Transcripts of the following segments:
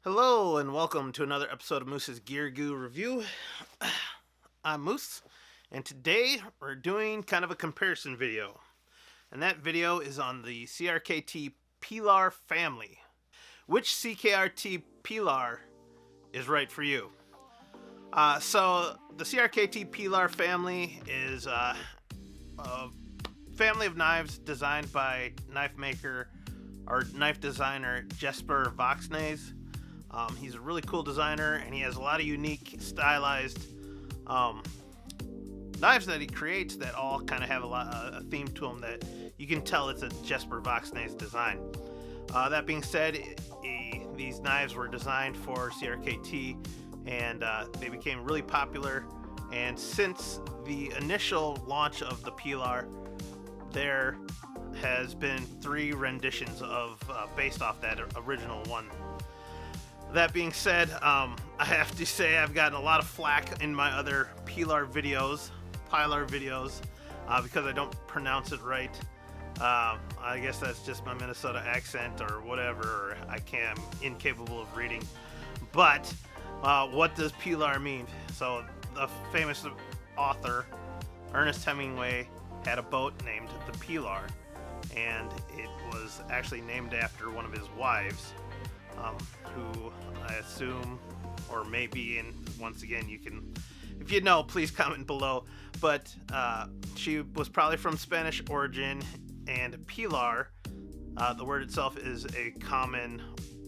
Hello and welcome to another episode of Moose's Gear Goo Review. I'm Moose, and today we're doing kind of a comparison video. And that video is on the CRKT Pilar family. Which CRKT Pilar is right for you? So the CRKT Pilar family is a family of knives designed by knife maker or knife designer Jesper Voxnaes. He's a really cool designer, and he has a lot of unique, stylized knives that he creates that all kind of have a theme to them that you can tell it's a Jesper Voxnaes design. That being said, these knives were designed for CRKT, and they became really popular. And since the initial launch of the Pilar, there has been 3 renditions of based off that original one. That being said, I have to say I've gotten a lot of flack in my other Pilar videos, because I don't pronounce it right. I guess that's just my Minnesota accent or whatever, or I'm incapable of reading. But what does Pilar mean? So the famous author Ernest Hemingway had a boat named the Pilar, and it was actually named after one of his wives. Who I assume, or maybe, and once again, you can, if you know, please comment below. But she was probably from Spanish origin, and Pilar, the word itself is a common,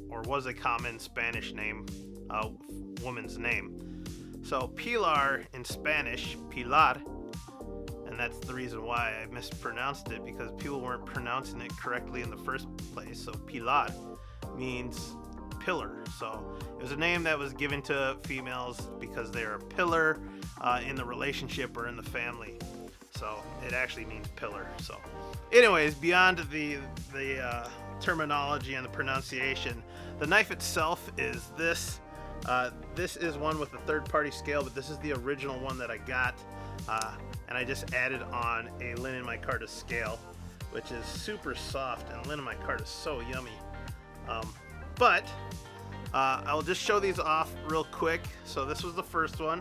or was a common Spanish name, woman's name. So Pilar in Spanish, Pilar, and that's the reason why I mispronounced it, because people weren't pronouncing it correctly in the first place. So Pilar means pillar. So it was a name that was given to females because they're a pillar in the relationship or in the family. So it actually means pillar. So anyways, beyond the terminology and the pronunciation, the knife itself is this. This is one with a third-party scale, but this is the original one that I got, and I just added on a linen micarta scale, which is super soft, and linen micarta is so yummy. But I'll just show these off real quick. So this was the first one,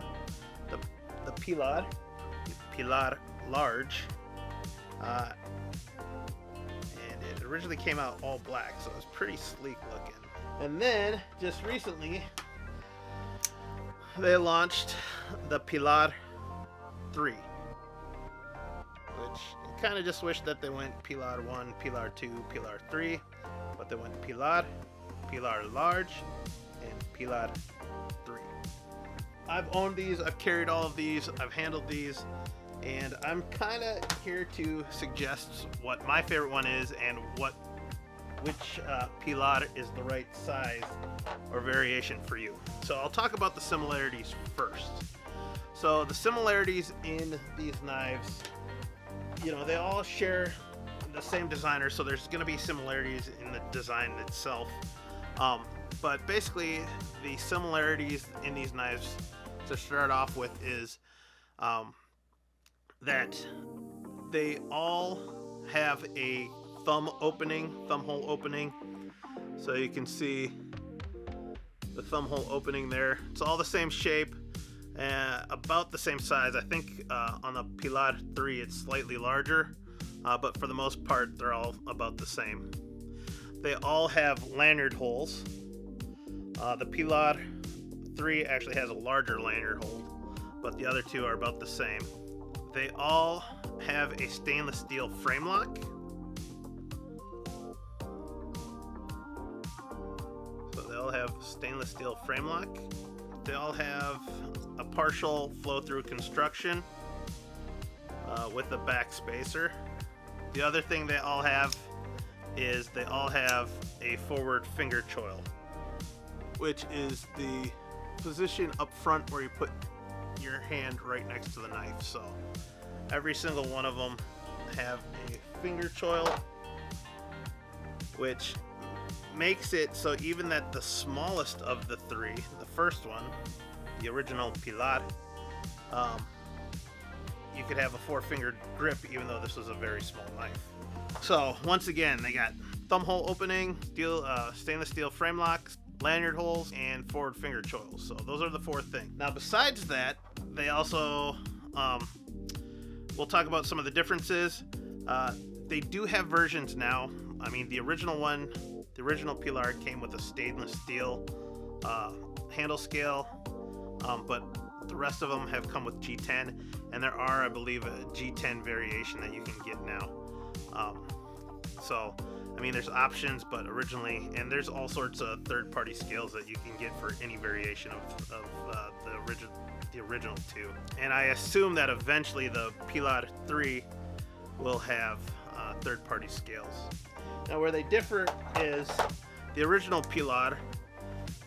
the Pilar Large, and it originally came out all black, so it was pretty sleek looking. And then just recently they launched the Pilar 3, which I kind of just wish that they went Pilar 1, Pilar 2, Pilar 3, but they went Pilar Large, and Pilar 3. I've owned these, I've carried all of these, I've handled these, and I'm kind of here to suggest what my favorite one is and which Pilar is the right size or variation for you. So I'll talk about the similarities first. So the similarities in these knives, they all share the same designer, so there's going to be similarities in the design itself. But basically, the similarities in these knives to start off with is that they all have a thumb hole opening. So you can see the thumb hole opening there. It's all the same shape, about the same size. I think on the Pilar 3 it's slightly larger, but for the most part they're all about the same. They all have lanyard holes. The Pilar 3 actually has a larger lanyard hole, but the other 2 are about the same. They all have a stainless steel frame lock. So they all have stainless steel frame lock. They all have a partial flow-through construction with a back spacer. The other thing they all have is they all have a forward finger choil, which is the position up front where you put your hand right next to the knife. So every single one of them have a finger choil, which makes it so even that the smallest of the 3, the first one, the original Pilar, you could have a 4-finger grip even though this was a very small knife. So once again, they got thumb hole opening, stainless steel frame locks, lanyard holes, and forward finger choils. So those are the 4 things. Now besides that, they also, we'll talk about some of the differences. They do have versions now. I mean, the original Pilar came with a stainless steel handle scale, but the rest of them have come with G10, and there are, I believe, a G10 variation that you can get now. So, I mean, there's options, but originally, and there's all sorts of third-party scales that you can get for any variation of the original 2. And I assume that eventually the Pilar 3 will have third-party scales. Now, where they differ is the original Pilar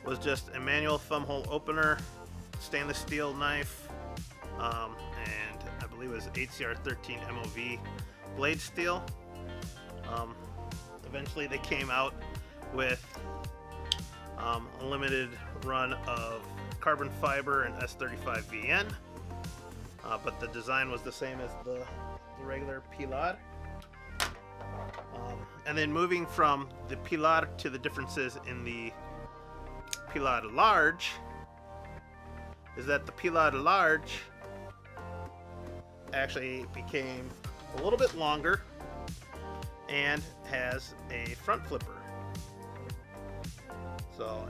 was just a manual thumb hole opener, stainless steel knife, and I believe it was HCR13 MOV blade steel. Eventually they came out with a limited run of carbon fiber and S35VN, but the design was the same as the regular Pilar. And then moving from the Pilar to the differences in the Pilar Large is that the Pilar Large actually became a little bit longer and has a front flipper. So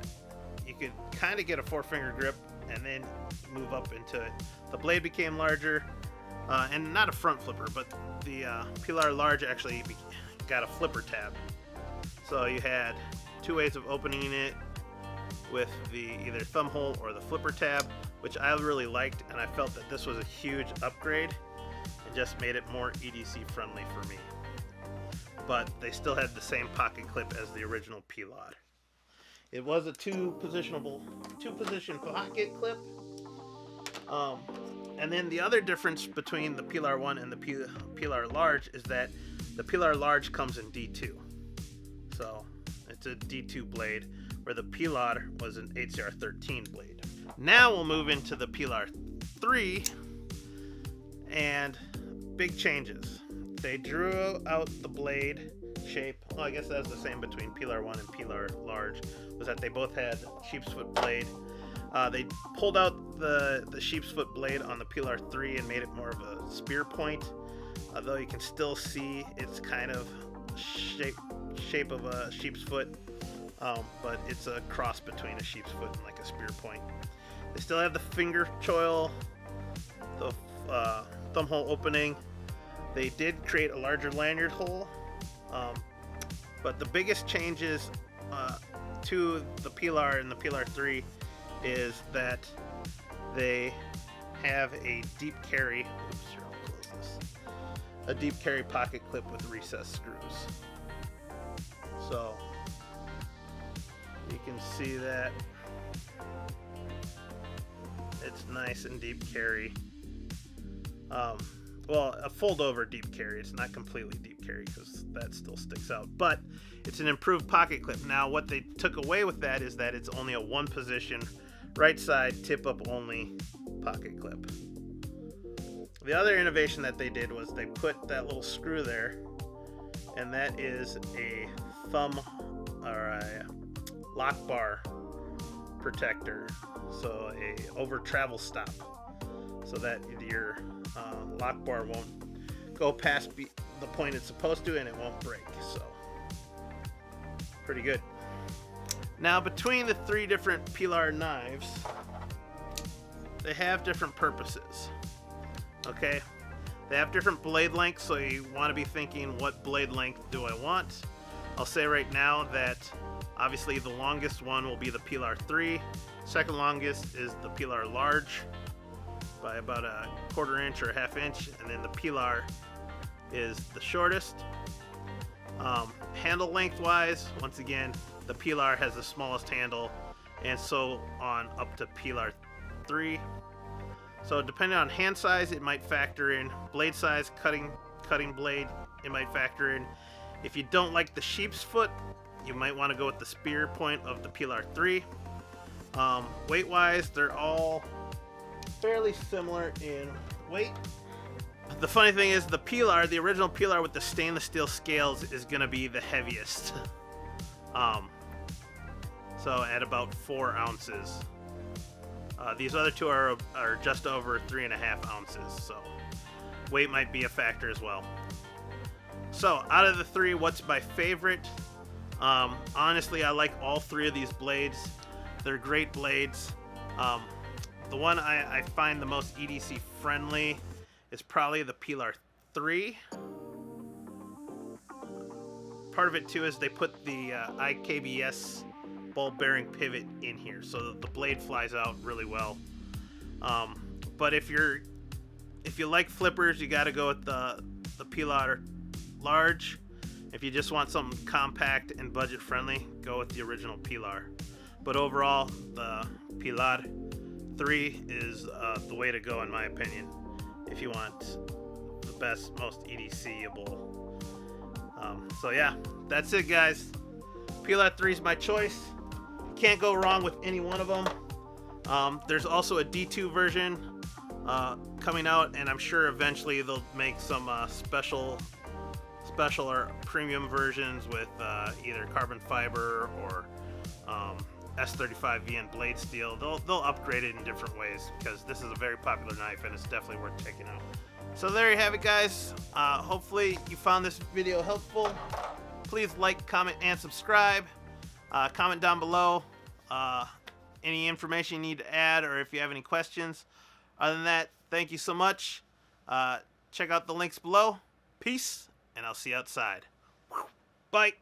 you could kind of get a 4-finger grip and then move up into it. The blade became larger, and not a front flipper, but the Pilar Large actually got a flipper tab. So you had 2 ways of opening it with the either thumb hole or the flipper tab, which I really liked, and I felt that this was a huge upgrade and just made it more EDC friendly for me. But they still had the same pocket clip as the original Pilar. It was a two-position pocket clip. And then the other difference between the Pilar 1 and the Pilar Large is that the Pilar Large comes in D2. So it's a D2 blade, where the Pilar was an HCR13 blade. Now we'll move into the Pilar 3, and big changes. They drew out the blade shape. Well, I guess that's the same between Pilar 1 and Pilar Large, was that they both had sheep's foot blade. They pulled out the sheep's foot blade on the Pilar 3 and made it more of a spear point, although you can still see it's kind of shape of a sheep's foot, but it's a cross between a sheep's foot and like a spear point. They still have the finger choil, the thumb hole opening. They did create a larger lanyard hole, but the biggest changes to the Pilar and the Pilar 3 is that they have a deep carry. Oops, here, I'll close this. A deep carry pocket clip with recessed screws. So you can see that it's nice and deep carry. Well, a fold over deep carry. It's not completely deep carry because that still sticks out, but it's an improved pocket clip. Now what they took away with that is that it's only a 1-position right side tip up only pocket clip. The other innovation that they did was they put that little screw there, and that is a thumb or a lock bar protector, so a over travel stop, so that your lock bar won't go past the point it's supposed to, and it won't break. So pretty good. Now between the 3 different Pilar knives, they have different purposes. Okay, they have different blade lengths, so you want to be thinking, what blade length do I want? I'll say right now that obviously the longest one will be the Pilar 3. Second longest is the Pilar Large by about a 1/4 inch or a 1/2 inch, and then the Pilar is the shortest. Handle length wise, once again, the Pilar has the smallest handle, and so on up to Pilar 3. So depending on hand size, it might factor in. Blade size, cutting blade, it might factor in. If you don't like the sheep's foot, you might want to go with the spear point of the Pilar 3. Weight wise, they're all fairly similar in weight. The funny thing is, the Pilar, the original Pilar with the stainless steel scales, is going to be the heaviest. So so at about 4 ounces. These other two are just over 3.5 ounces, so weight might be a factor as well. So out of the three, what's my favorite? Honestly, I like all three of these blades. They're great blades. The one I find the most EDC friendly is probably the Pilar 3. Part of it too is they put the IKBS ball bearing pivot in here, so the blade flies out really well. But if you like flippers, you got to go with the Pilar Large. If you just want something compact and budget friendly, go with the original Pilar. But overall, the Pilar 3 is the way to go in my opinion if you want the best, most EDC-able. So yeah, that's it guys. Pilar 3 is my choice. Can't go wrong with any one of them. There's also a D2 version coming out, and I'm sure eventually they'll make some special or premium versions with either carbon fiber or S35 VN blade steel. They'll upgrade it in different ways because this is a very popular knife and it's definitely worth checking out. So there you have it guys. Hopefully you found this video helpful. Please like, comment, and subscribe. Comment down below any information you need to add or if you have any questions. Other than that, thank you so much. Check out the links below. Peace, and I'll see you outside. Bye.